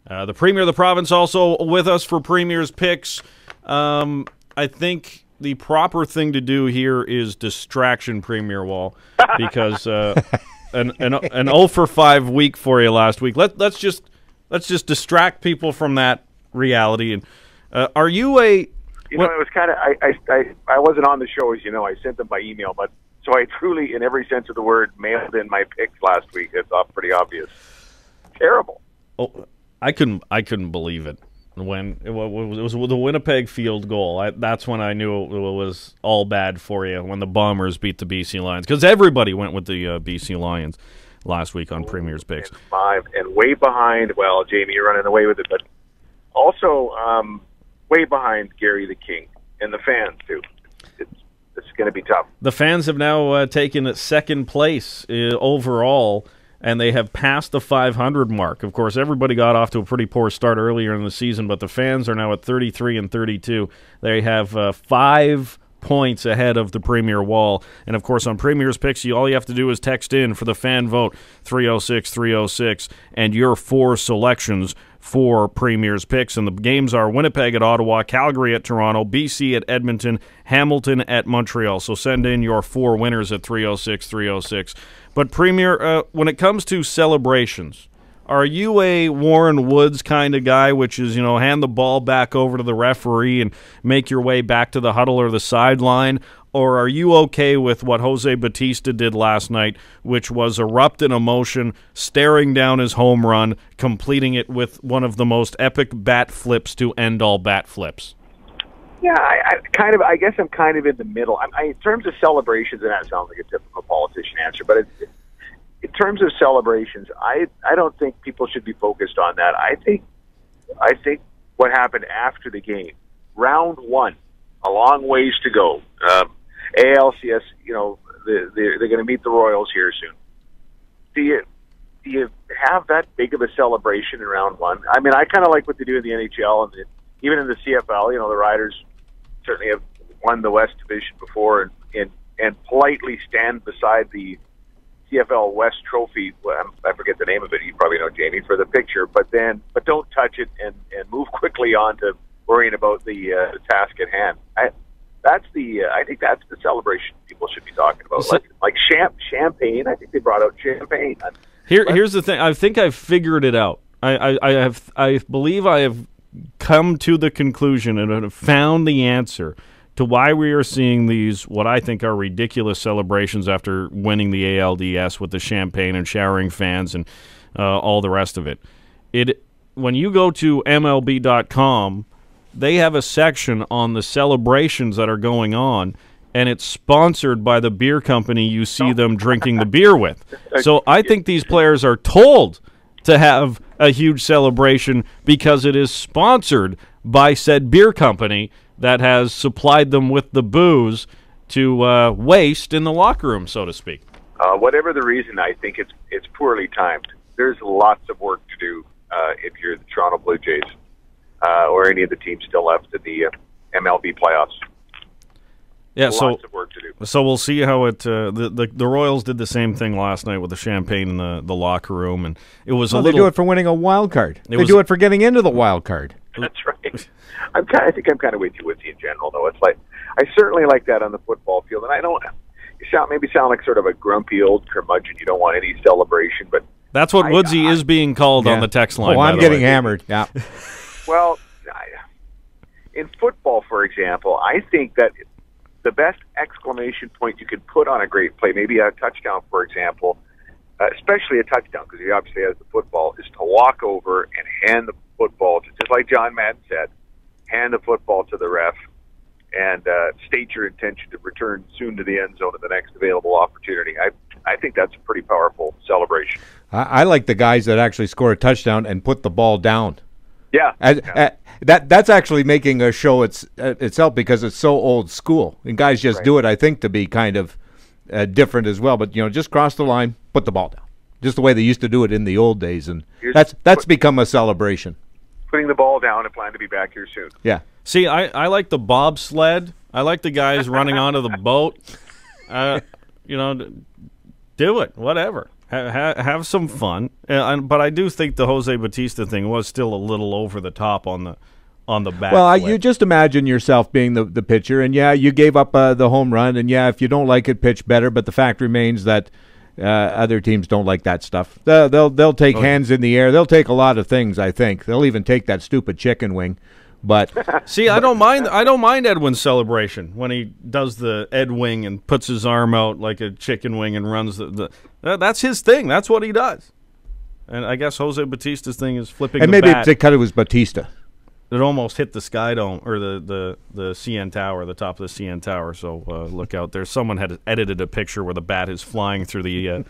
The Premier of the province also with us for Premier's Picks. I think the proper thing to do here is distraction, Premier Wall, because an 0 for 5 week for you last week. Let's just distract people from that reality. And are you a? You know, it was kind of I wasn't on the show, as you know. I sent them by email, but so I truly, in every sense of the word, mailed in my picks last week. It's pretty obvious. Terrible. Oh, I couldn't believe it when it was the Winnipeg field goal. That's when I knew it was all bad for you, when the Bombers beat the BC Lions, because everybody went with the BC Lions last week on Premier's Picks. And way behind. Well, Jamie, you're running away with it, but also way behind Gary the King and the fans too. It's going to be tough. The fans have now taken second place overall, and they have passed the 500 mark. Of course, everybody got off to a pretty poor start earlier in the season, but the fans are now at 33 and 32. They have 5 points ahead of the Premier Wall. And, of course, on Premier's Picks, all you have to do is text in for the fan vote, 306-306, and your 4 selections for Premier's Picks. And the games are Winnipeg at Ottawa, Calgary at Toronto, BC at Edmonton, Hamilton at Montreal. So send in your 4 winners at 306-306. But Premier, when it comes to celebrations, are you a Warren Woods kind of guy, which is, hand the ball back over to the referee and make your way back to the huddle or the sideline? Or are you okay with what Jose Bautista did last night, which was erupt in emotion, staring down his home run, completing it with one of the most epic bat flips to end all bat flips? Yeah, I guess I'm kind of in the middle. In terms of celebrations, and that sounds like a typical politician answer, but in terms of celebrations, I don't think people should be focused on that. I think what happened after the game, round 1, a long ways to go. ALCS, they're going to meet the Royals here soon. Do you have that big of a celebration in round 1? I mean, I kind of like what they do in the NHL and even in the CFL. The Riders certainly have won the West Division before and politely stand beside the CFL West Trophy. Well, I forget the name of it. You probably know, Jamie, for the picture. But don't touch it and move quickly on to worrying about the task at hand. I think that's the celebration people should be talking about. Like champagne. I think they brought out champagne. Here's the thing. I think I've figured it out. I believe I have come to the conclusion and have found the answer to why we are seeing these, what I think are ridiculous celebrations after winning the ALDS with the champagne and showering fans and all the rest of it. When you go to MLB.com, they have a section on the celebrations that are going on, and it's sponsored by the beer company you see them drinking the beer with. So I think these players are told to have a huge celebration because it is sponsored by said beer company that has supplied them with the booze to waste in the locker room, so to speak. Whatever the reason, I think it's poorly timed. There's lots of work to do if you're the Toronto Blue Jays. Or any of the teams still left in the MLB playoffs. Yeah, lots of work to do. So we'll see how it. The Royals did the same thing last night with the champagne in the locker room, and it was a little. They do it for winning a wild card. They do it for getting into the wild card. That's right. I think I'm kind of with you in general, though. It's like I certainly like that on the football field, and I don't. You sound like sort of a grumpy old curmudgeon. You don't want any celebration, but that's what Woodsy is being called on the text line. Oh, I'm getting hammered. Yeah. Well, in football, for example, I think that the best exclamation point you could put on a great play, maybe a touchdown, for example, especially a touchdown, because he obviously has the football, is to walk over and hand the football, just like John Madden said, hand the football to the ref and state your intention to return soon to the end zone at the next available opportunity. I think that's a pretty powerful celebration. I like the guys that actually score a touchdown and put the ball down. Yeah. That's actually making a show itself because it's so old school. And guys just do it, I think, to be kind of different as well. But, just cross the line, put the ball down. Just the way they used to do it in the old days. And that's become a celebration. Putting the ball down and plan to be back here soon. Yeah. See, I like the bobsled. I like the guys running onto the boat. Do it, whatever. Have some fun. But I do think the Jose Bautista thing was still a little over the top on the back. Well, you just imagine yourself being the pitcher, and yeah, you gave up the home run, and yeah, if you don't like it, pitch better. But the fact remains that other teams don't like that stuff. They'll take hands in the air. They'll take a lot of things. I think they'll even take that stupid chicken wing. But see, I don't mind Edwin's celebration when he does the Ed wing and puts his arm out like a chicken wing and runs that's his thing. That's what he does. And I guess Jose Bautista's thing is flipping and the maybe bat. because it was Bautista. It almost hit the Sky Dome or the CN Tower, the top of the CN Tower. So look out there. Someone had edited a picture where the bat is flying through the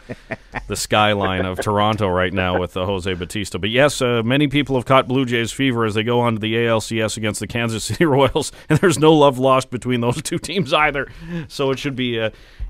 skyline of Toronto right now with Jose Bautista. But yes, many people have caught Blue Jays fever as they go on to the ALCS against the Kansas City Royals, and there's no love lost between those two teams either. So it should be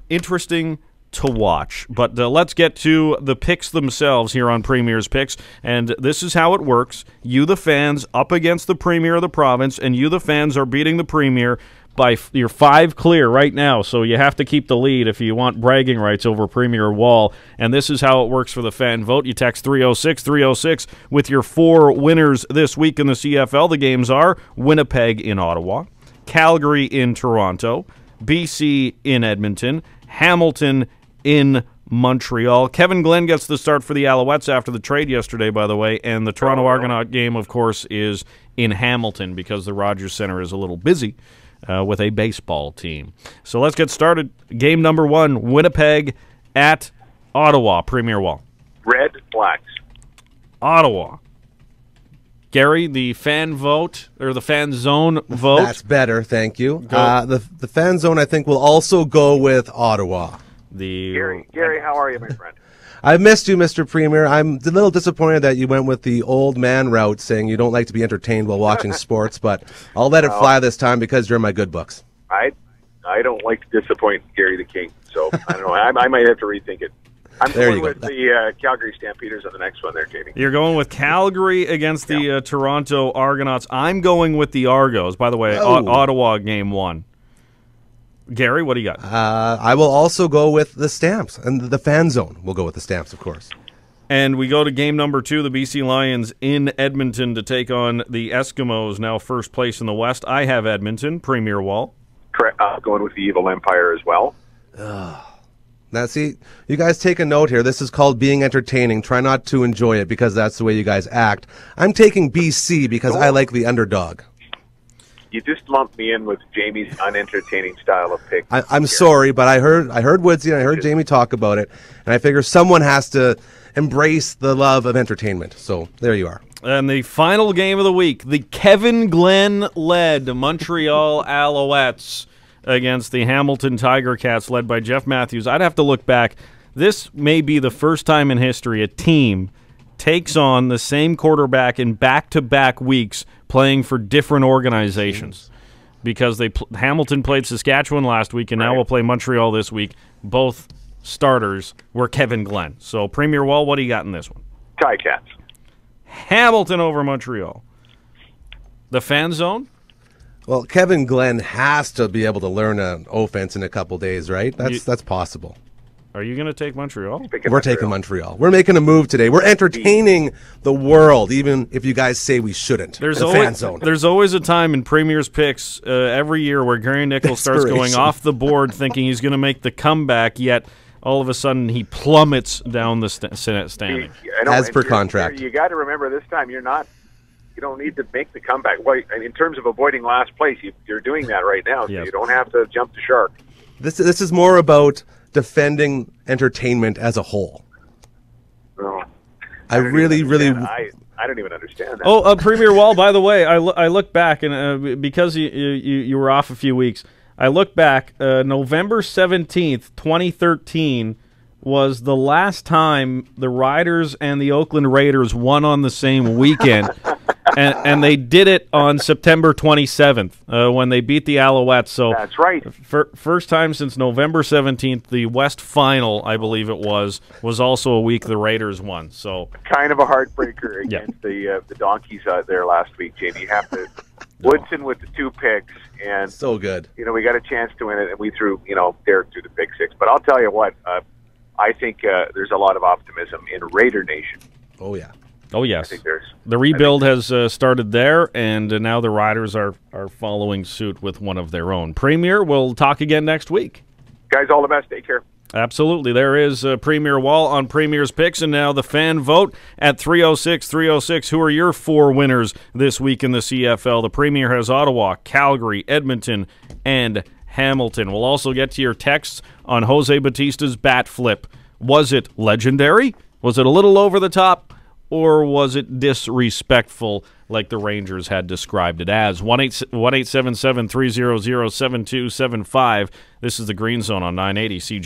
interesting to watch. But let's get to the picks themselves here on Premier's Picks, and this is how it works. You, the fans, up against the Premier of the province, and you, the fans, are beating the Premier by you're 5 clear right now, so you have to keep the lead if you want bragging rights over Premier Wall. And this is how it works for the fan vote. You text 306-306 with your 4 winners this week in the CFL. The games are Winnipeg in Ottawa, Calgary in Toronto, BC in Edmonton, Hamilton in Montreal. Kevin Glenn gets the start for the Alouettes after the trade yesterday, by the way, and the Toronto Argonaut game, of course, is in Hamilton because the Rogers Centre is a little busy with a baseball team. So let's get started. Game number 1, Winnipeg at Ottawa. Premier Wall. Red, Blacks. Ottawa. Gary, the fan vote, or the fan zone vote. That's better, thank you. The fan zone, I think, will also go with Ottawa. Gary, how are you, my friend? I missed you, Mr. Premier. I'm a little disappointed that you went with the old man route, saying you don't like to be entertained while watching sports, but I'll let it fly this time because you're in my good books. I don't like to disappoint Gary the King, so I don't know. I might have to rethink it. I'm going with the Calgary Stampeders on the next one there, Jamie. You're going with Calgary against the Toronto Argonauts. I'm going with the Argos. By the way, Ottawa game 1. Gary, what do you got? I will also go with the Stamps, and the fan zone will go with the Stamps, of course. And we go to game number 2, the BC Lions in Edmonton to take on the Eskimos, now first place in the West. I have Edmonton, Premier Wall. Correct. Going with the Evil Empire as well. Now, see, you guys take a note here. This is called being entertaining. Try not to enjoy it because that's the way you guys act. I'm taking BC because I like the underdog. You just lumped me in with Jamie's unentertaining style of pick. I'm sorry, but I heard Woodsy and I heard Jamie talk about it, and I figure someone has to embrace the love of entertainment. So there you are. And the final game of the week, the Kevin Glenn-led Montreal Alouettes against the Hamilton Tiger Cats led by Jeff Matthews. I'd have to look back. This may be the first time in history a team takes on the same quarterback in back-to-back weeks playing for different organizations because Hamilton played Saskatchewan last week and now we'll play Montreal this week. Both starters were Kevin Glenn. So, Premier Wall, what do you got in this one? Ticats. Hamilton over Montreal. The fan zone? Well, Kevin Glenn has to be able to learn an offense in a couple days, right? That's possible. Are you going to take Montreal? We're taking Montreal. We're making a move today. We're entertaining the world, even if you guys say we shouldn't. There's always a time in Premier's Picks every year where Gary Nichols starts going off the board thinking he's going to make the comeback, yet all of a sudden he plummets down the standing. As per contract. You got to remember this time you don't need to make the comeback. Well, in terms of avoiding last place, you're doing that right now, so you don't have to jump the shark. This is more about defending entertainment as a whole. Oh, I really I don't even understand that. Oh, Premier Wall, by the way, I look back, and because you were off a few weeks, I look back, November 17th, 2013 was the last time the Riders and the Oakland Raiders won on the same weekend. And they did it on September 27th when they beat the Alouettes. So that's right. First time since November 17th, the West Final, I believe it was also a week the Raiders won. So kind of a heartbreaker against the Donkeys there last week, Jamie. You have to Woodson with the 2 picks, and so good. We got a chance to win it, and we threw Derek threw the pick 6. But I'll tell you what, I think there's a lot of optimism in Raider Nation. Oh, yeah. Oh, yes. I think there's The rebuild has started there, and now the Riders are following suit with one of their own. Premier, we'll talk again next week. Guys, all the best. Take care. Absolutely. There is Premier Wall on Premier's picks, and now the fan vote at 306. Who are your 4 winners this week in the CFL? The Premier has Ottawa, Calgary, Edmonton, and Hamilton. We'll also get to your texts on Jose Batista's bat flip. Was it legendary? Was it a little over the top? Or was it disrespectful like the Rangers had described it as? 1-877-300-7275. This is the Green Zone on 980 CJ.